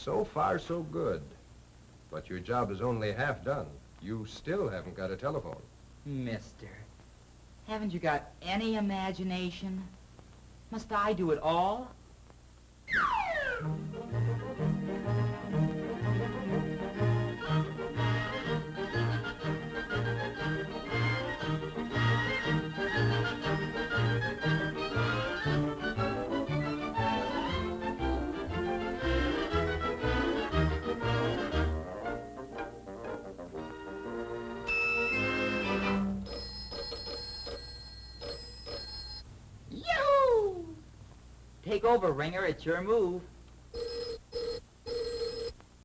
So far, so good. But your job is only half done. You still haven't got a telephone. Mister, haven't you got any imagination? Must I do it all? Take over, Ringer. It's your move.